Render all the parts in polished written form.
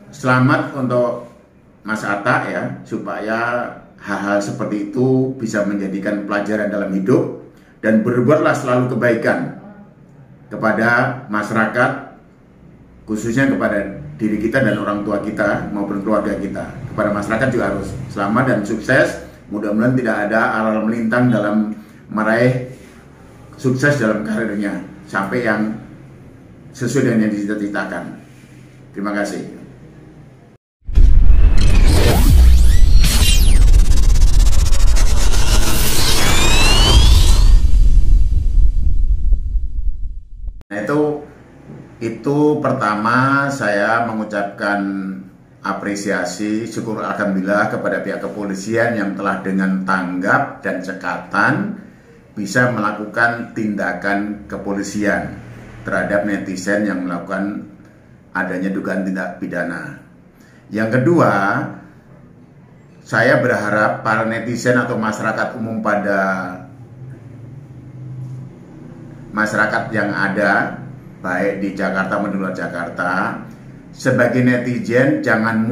Selamat untuk Mas Atta ya, supaya hal-hal seperti itu bisa menjadikan pelajaran dalam hidup dan berbuatlah selalu kebaikan kepada masyarakat, khususnya kepada diri kita dan orang tua kita maupun keluarga kita. Kepada masyarakat juga harus selamat dan sukses. Mudah-mudahan tidak ada aral melintang dalam meraih sukses dalam karirnya sampai yang sesuai dengan yang dicita-citakan. Terima kasih. Nah, itu pertama saya mengucapkan apresiasi, syukur alhamdulillah kepada pihak kepolisian yang telah dengan tanggap dan cekatan bisa melakukan tindakan kepolisian terhadap netizen yang melakukan adanya dugaan tindak pidana. Yang kedua, saya berharap para netizen atau masyarakat umum pada masyarakat yang ada baik di Jakarta maupun di luar Jakarta, sebagai netizen jangan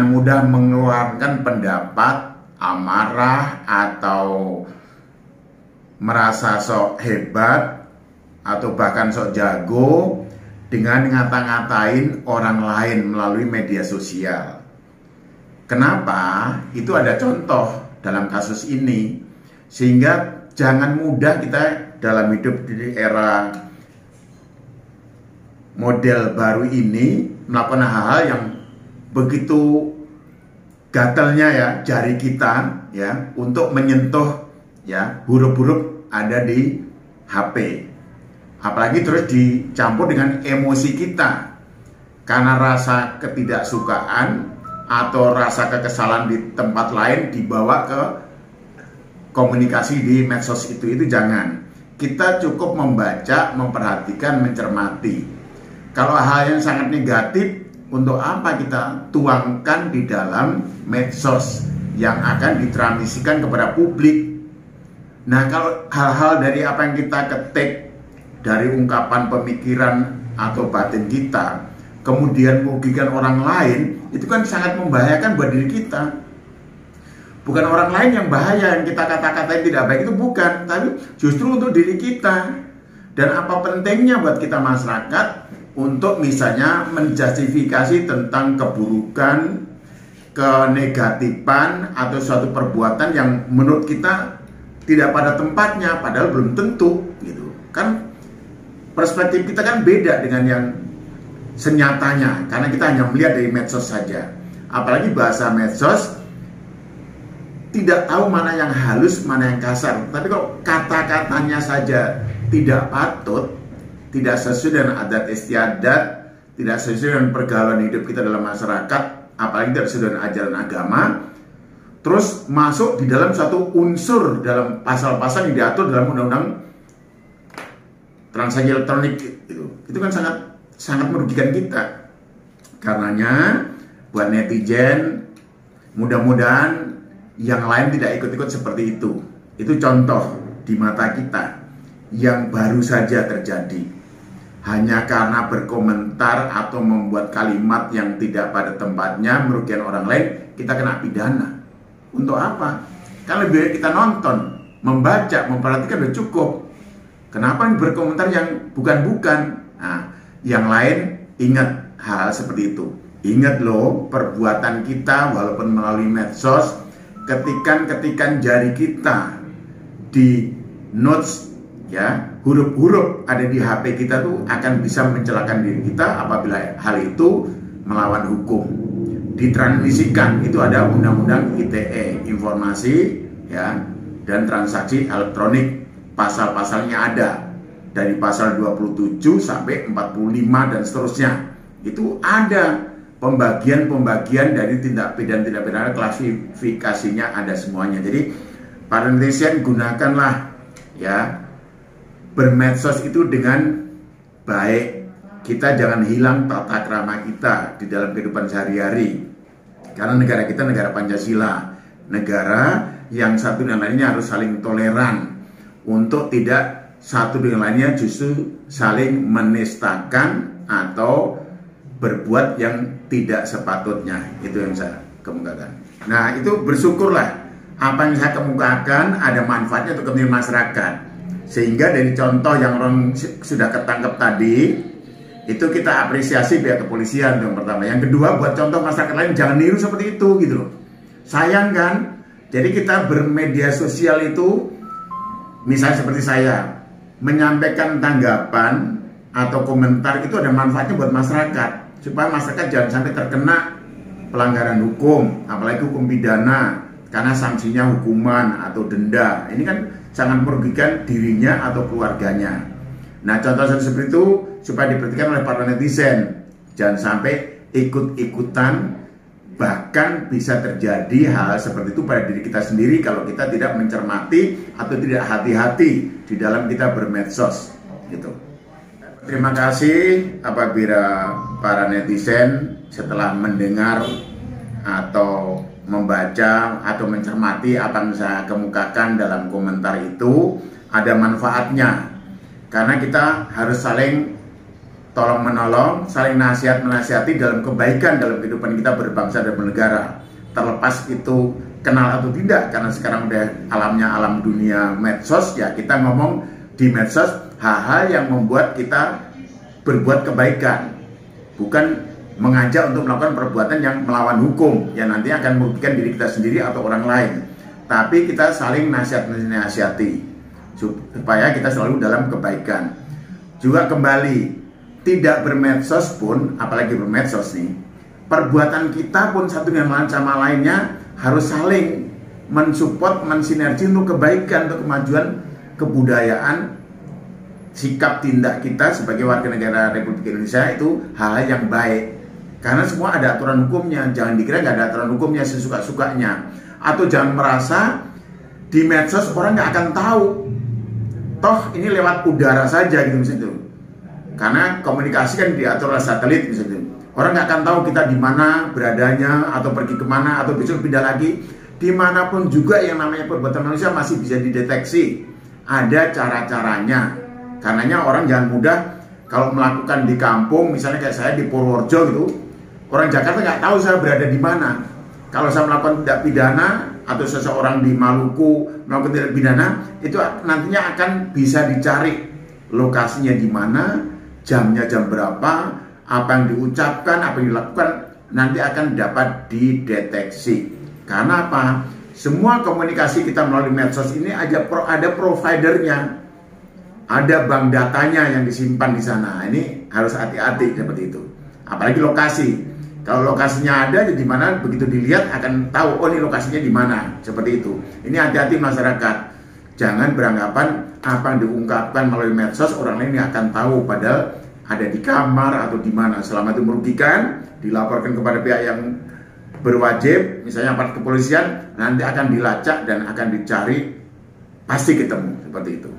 mudah mengeluarkan pendapat amarah atau merasa sok hebat atau bahkan sok jago dengan ngata-ngatain orang lain melalui media sosial. Kenapa? Itu ada contoh dalam kasus ini, sehingga jangan mudah kita dalam hidup di era model baru ini melakukan hal-hal yang begitu gatalnya ya jari kita ya untuk menyentuh ya huruf-huruf ada di HP. Apalagi terus dicampur dengan emosi kita karena rasa ketidaksukaan atau rasa kekesalan di tempat lain dibawa ke komunikasi di medsos itu jangan. Kita cukup membaca, memperhatikan, mencermati. Kalau hal yang sangat negatif, untuk apa kita tuangkan di dalam medsos yang akan ditransmisikan kepada publik? Nah, kalau hal-hal dari apa yang kita ketik dari ungkapan pemikiran atau batin kita, kemudian merugikan orang lain, itu kan sangat membahayakan buat diri kita. Bukan orang lain yang bahaya, yang kita kata-katain tidak baik itu bukan, tapi justru untuk diri kita. Dan apa pentingnya buat kita masyarakat untuk misalnya menjustifikasi tentang keburukan, kenegatifan atau suatu perbuatan yang menurut kita tidak pada tempatnya, padahal belum tentu gitu. Kan perspektif kita kan beda dengan yang senyatanya, karena kita hanya melihat dari medsos saja. Apalagi bahasa medsos tidak tahu mana yang halus, mana yang kasar. Tapi kalau kata-katanya saja tidak patut, tidak sesuai dengan adat istiadat, tidak sesuai dengan pergaulan hidup kita dalam masyarakat, apalagi tidak sesuai dengan ajaran agama, terus masuk di dalam satu unsur dalam pasal-pasal yang diatur dalam undang-undang transaksi elektronik itu kan sangat merugikan kita. Karenanya buat netizen, mudah-mudahan yang lain tidak ikut-ikut seperti itu. Itu contoh di mata kita yang baru saja terjadi. Hanya karena berkomentar atau membuat kalimat yang tidak pada tempatnya merugikan orang lain, kita kena pidana. Untuk apa? Kan lebih baik kita nonton, membaca, memperhatikan udah cukup. Kenapa berkomentar yang bukan-bukan? Nah, yang lain ingat hal seperti itu. Ingat loh, perbuatan kita walaupun melalui medsos, ketikan jari kita di notes ya, huruf-huruf ada di HP kita tuh akan bisa mencelakakan diri kita apabila hal itu melawan hukum. Ditransmisikan, itu ada undang-undang ITE, informasi ya dan transaksi elektronik. Pasal-pasalnya ada dari pasal 27 sampai 45 dan seterusnya. Itu ada pembagian dari tindak pidana, klasifikasinya ada semuanya. Jadi para netizen gunakanlah ya bermedsos itu dengan baik. Kita jangan hilang tata krama kita di dalam kehidupan sehari-hari. Karena negara kita negara Pancasila, negara yang satu dan lainnya harus saling toleran untuk tidak satu dengan lainnya justru saling menistakan atau berbuat yang tidak sepatutnya. Itu yang saya kemukakan. Nah, itu bersyukurlah apa yang saya kemukakan ada manfaatnya untuk kepentingan masyarakat. Sehingga dari contoh yang orang sudah ketangkep tadi, itu kita apresiasi pihak kepolisian yang pertama. Yang kedua, buat contoh masyarakat lain jangan niru seperti itu gitu loh. Sayang kan? Jadi kita bermedia sosial itu, misalnya seperti saya, menyampaikan tanggapan atau komentar itu ada manfaatnya buat masyarakat, supaya masyarakat jangan sampai terkena pelanggaran hukum, apalagi hukum pidana, karena sanksinya hukuman atau denda. Ini kan sangat merugikan dirinya atau keluarganya. Nah, contoh seperti itu supaya diperhatikan oleh para netizen, jangan sampai ikut-ikutan, bahkan bisa terjadi hal seperti itu pada diri kita sendiri kalau kita tidak mencermati atau tidak hati-hati di dalam kita bermedsos gitu. Terima kasih apabila para netizen setelah mendengar atau membaca atau mencermati apa yang saya kemukakan dalam komentar itu ada manfaatnya, karena kita harus saling tolong menolong, saling nasihat menasihati dalam kebaikan dalam kehidupan kita berbangsa dan bernegara. Terlepas itu kenal atau tidak, karena sekarang udah alamnya alam dunia medsos, ya kita ngomong di medsos hal-hal yang membuat kita berbuat kebaikan, bukan mengajak untuk melakukan perbuatan yang melawan hukum yang nanti akan merugikan diri kita sendiri atau orang lain. Tapi kita saling nasihat-nasihati supaya kita selalu dalam kebaikan. Juga kembali, tidak bermedsos pun, apalagi bermedsos nih, perbuatan kita pun satu dengan sama lainnya harus saling mensupport, mensinergi untuk kebaikan, untuk kemajuan kebudayaan, sikap tindak kita sebagai warga negara Republik Indonesia itu hal yang baik. Karena semua ada aturan hukumnya, jangan dikira nggak ada aturan hukumnya sesuka-sukanya. Atau jangan merasa di medsos orang nggak akan tahu, toh ini lewat udara saja gitu misalnya. Karena komunikasi kan diatur oleh satelit misalnya. Orang nggak akan tahu kita di mana beradanya, atau pergi kemana, atau besok pindah lagi. Dimanapun juga yang namanya perbuatan manusia masih bisa dideteksi. Ada cara-caranya. Karenanya orang jangan mudah kalau melakukan di kampung, misalnya kayak saya di Purworejo gitu. Orang Jakarta nggak tahu saya berada di mana. Kalau saya melakukan tindak pidana atau seseorang di Maluku melakukan tindak pidana, itu nantinya akan bisa dicari lokasinya di mana, jamnya jam berapa, apa yang diucapkan, apa yang dilakukan, nanti akan dapat dideteksi. Karena apa? Semua komunikasi kita melalui medsos ini ada providernya, ada bank datanya yang disimpan di sana. Ini harus hati-hati seperti itu. Apalagi lokasi. Kalau lokasinya ada, jadi mana begitu dilihat akan tahu, oh ini lokasinya di mana, seperti itu. Ini hati-hati masyarakat. Jangan beranggapan apa yang diungkapkan melalui medsos orang lain yang akan tahu, padahal ada di kamar atau di mana. Selama itu merugikan, dilaporkan kepada pihak yang berwajib, misalnya aparat kepolisian, nanti akan dilacak dan akan dicari, pasti ketemu, seperti itu.